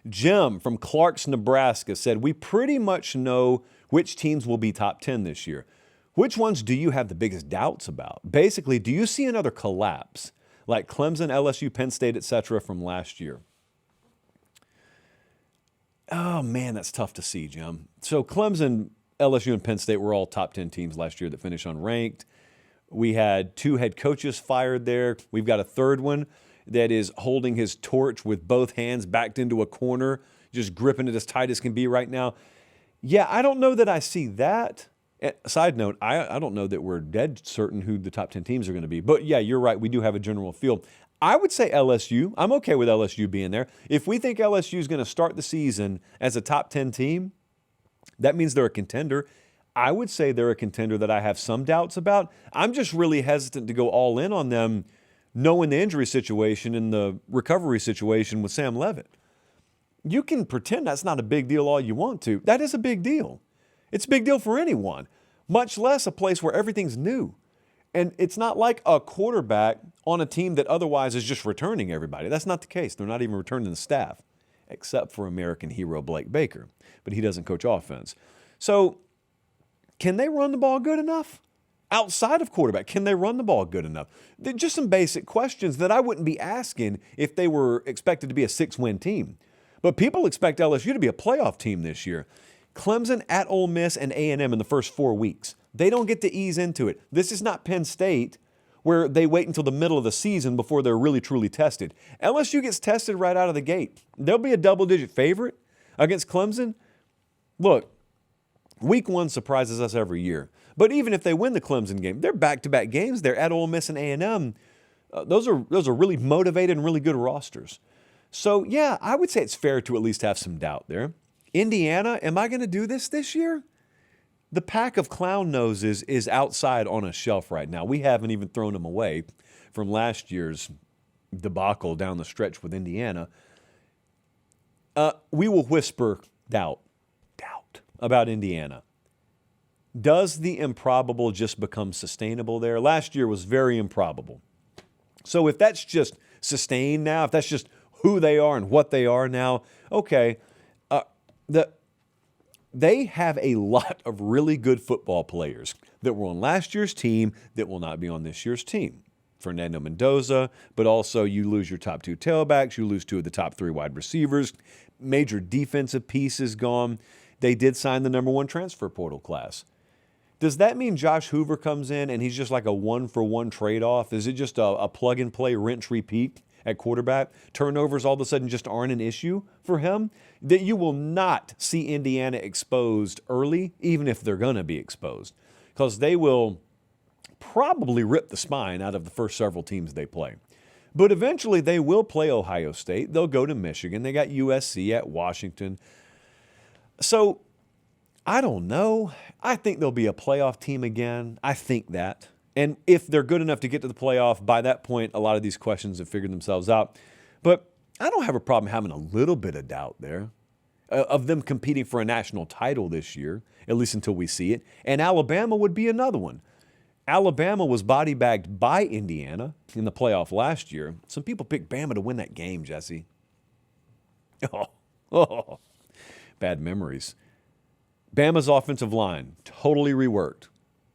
Jim from Clarks, Nebraska said, we pretty much know which teams will be top 10 this year. Which ones do you have the biggest doubts about? Basically, do you see another collapse like Clemson, LSU, Penn State, etc. from last year? Oh, man, that's tough to see, Jim. So Clemson, LSU, and Penn State were all top 10 teams last year that finished unranked. We had 2 head coaches fired there. We've got a third one that is holding his torch with both hands backed into a corner, just gripping it as tight as can be right now. Yeah, I don't know that I see that. Side note, I don't know that we're dead certain who the top 10 teams are going to be. But yeah, you're right. We do have a general feel. I would say LSU. I'm okay with LSU being there. If we think LSU is going to start the season as a top 10 team, that means they're a contender. I would say they're a contender that I have some doubts about. I'm just really hesitant to go all in on them, knowing the injury situation and the recovery situation with Sam Leavitt. You can pretend that's not a big deal all you want to. That is a big deal. It's a big deal for anyone, much less a place where everything's new. And it's not like a quarterback on a team that otherwise is just returning everybody. That's not the case. They're not even returning the staff, except for American hero Blake Baker. But he doesn't coach offense. So can they run the ball good enough? Outside of quarterback, can they run the ball good enough? They're just some basic questions that I wouldn't be asking if they were expected to be a 6-win team. But people expect LSU to be a playoff team this year. Clemson at Ole Miss and A&M in the first 4 weeks. They don't get to ease into it. This is not Penn State where they wait until the middle of the season before they're really truly tested. LSU gets tested right out of the gate. They'll be a double-digit favorite against Clemson. Look, week 1 surprises us every year. But even if they win the Clemson game, they're back-to-back games. They're at Ole Miss and A&M. Those are really motivated and really good rosters. So, yeah, I would say it's fair to at least have some doubt there. Indiana, am I going to do this year? The pack of clown noses is outside on a shelf right now. We haven't even thrown them away from last year's debacle down the stretch with Indiana. We will whisper doubt about Indiana. Does the improbable just become sustainable there? Last year was very improbable. So if that's just sustained now, if that's just who they are and what they are now, okay. They have a lot of really good football players that were on last year's team that will not be on this year's team. Fernando Mendoza, but also you lose your top 2 tailbacks, you lose 2 of the top 3 wide receivers, major defensive pieces gone. They did sign the number 1 transfer portal class. Does that mean Josh Hoover comes in and he's just like a 1-for-1 trade-off? Is it just a plug-and-play, rinse-repeat at quarterback? Turnovers all of a sudden just aren't an issue for him? That you will not see Indiana exposed early, even if they're going to be exposed, because they will probably rip the spine out of the first several teams they play. But eventually they will play Ohio State. They'll go to Michigan. They got USC at Washington. So I don't know. I think they'll be a playoff team again. I think that. And if they're good enough to get to the playoff, by that point, a lot of these questions have figured themselves out. But I don't have a problem having a little bit of doubt there of them competing for a national title this year, at least until we see it. And Alabama would be another one. Alabama was body-bagged by Indiana in the playoff last year. Some people picked Bama to win that game, Jesse. Bad memories. Bama's offensive line, totally reworked.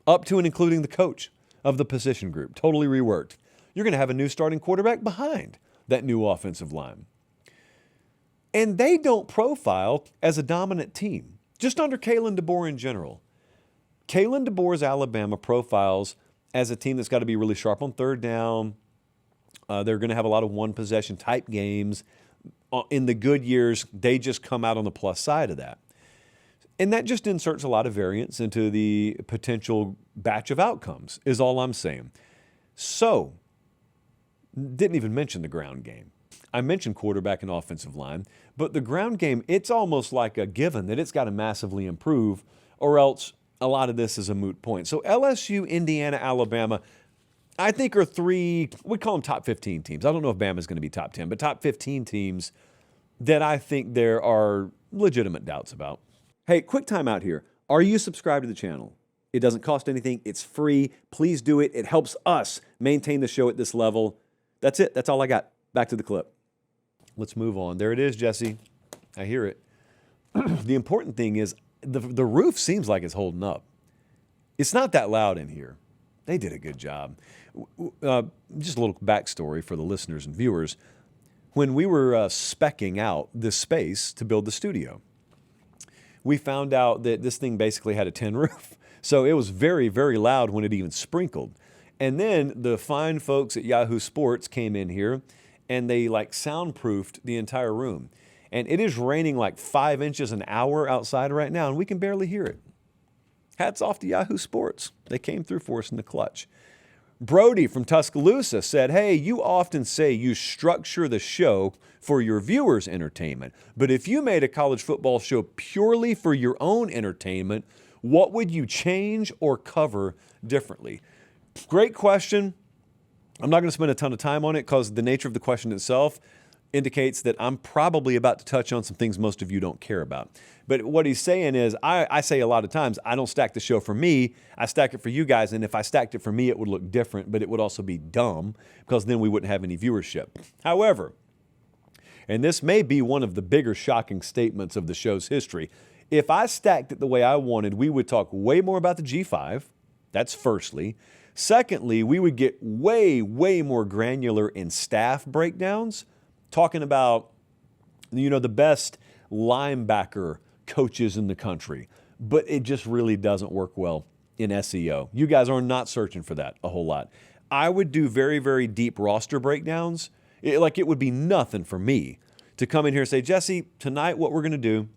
Up to and including the coach of the position group, totally reworked. You're going to have a new starting quarterback behind that new offensive line. And they don't profile as a dominant team, just under Kalen DeBoer in general. Kalen DeBoer's Alabama profiles as a team that's got to be really sharp on third down. They're going to have a lot of one-possession type games. In the good years, they just come out on the plus side of that. And that just inserts a lot of variance into the potential batch of outcomes, is all I'm saying. So, didn't even mention the ground game. I mentioned quarterback and offensive line, but the ground game, it's almost like a given that it's got to massively improve, or else a lot of this is a moot point. So LSU, Indiana, Alabama, I think are 3, we call them top 15 teams. I don't know if Bama's going to be top 10, but top 15 teams that I think there are legitimate doubts about. Hey, quick time out here. Are you subscribed to the channel? It doesn't cost anything. It's free. Please do it. It helps us maintain the show at this level. That's it. That's all I got. Back to the clip. Let's move on. There it is, Jesse. I hear it. The important thing is the roof seems like it's holding up. It's not that loud in here. They did a good job. Just a little backstory for the listeners and viewers. When we were speccing out this space to build the studio, we found out that this thing basically had a tin roof. So it was very, very loud when it even sprinkled. And then the fine folks at Yahoo Sports came in here and they like soundproofed the entire room. And it is raining like 5 inches an hour outside right now, and we can barely hear it. Hats off to Yahoo Sports. They came through for us in the clutch. Brody from Tuscaloosa said, hey, you often say you structure the show for your viewers' entertainment, but if you made a college football show purely for your own entertainment, what would you change or cover differently? Great question. I'm not going to spend a ton of time on it because the nature of the question itself indicates that I'm probably about to touch on some things most of you don't care about. But what he's saying is, I say a lot of times, I don't stack the show for me, I stack it for you guys, and if I stacked it for me, it would look different, but it would also be dumb, because then we wouldn't have any viewership. However, and this may be one of the bigger shocking statements of the show's history, if I stacked it the way I wanted, we would talk way more about the G5, that's firstly. Secondly, we would get way, way more granular in staff breakdowns, talking about, the best linebacker coaches in the country, but it just really doesn't work well in SEO. You guys are not searching for that a whole lot. I would do very, very deep roster breakdowns. It would be nothing for me to come in here and say, Jesse, tonight what we're going to do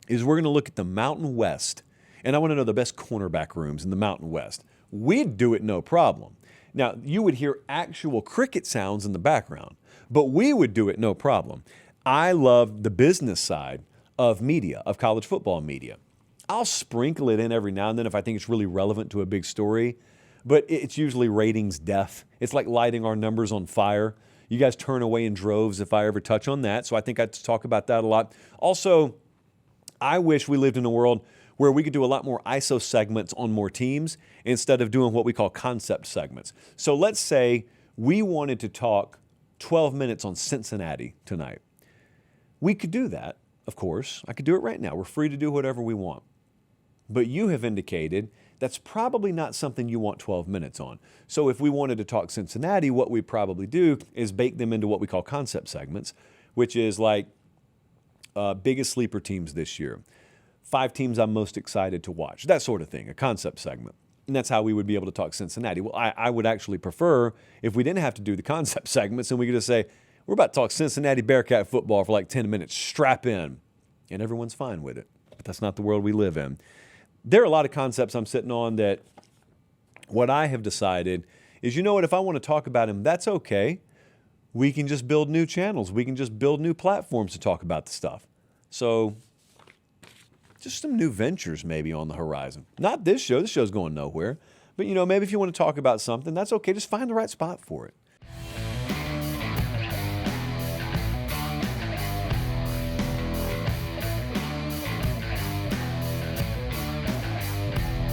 is we're going to look at the Mountain West, and I want to know the best cornerback rooms in the Mountain West. We'd do it no problem. Now, you would hear actual cricket sounds in the background, but we would do it no problem. I love the business side of media, of college football media. I'll sprinkle it in every now and then if I think it's really relevant to a big story, but it's usually ratings death. It's like lighting our numbers on fire. You guys turn away in droves if I ever touch on that, so I think I talk about that a lot. Also, I wish we lived in a world where we could do a lot more ISO segments on more teams instead of doing what we call concept segments. So let's say we wanted to talk 12 minutes on Cincinnati tonight. We could do that, of course. I could do it right now. We're free to do whatever we want. But you have indicated that's probably not something you want 12 minutes on. So if we wanted to talk Cincinnati, what we'd probably do is bake them into what we call concept segments, which is like biggest sleeper teams this year, 5 teams I'm most excited to watch, that sort of thing, a concept segment. And that's how we would be able to talk Cincinnati. Well, I would actually prefer if we didn't have to do the concept segments and we could just say, we're about to talk Cincinnati Bearcat football for like 10 minutes, strap in. And everyone's fine with it. But that's not the world we live in. There are a lot of concepts I'm sitting on that what I have decided is, if I want to talk about them, that's okay. We can just build new channels. We can just build new platforms to talk about the stuff. So just some new ventures maybe on the horizon. Not this show. This show's going nowhere. But, maybe if you want to talk about something, that's okay. Just find the right spot for it.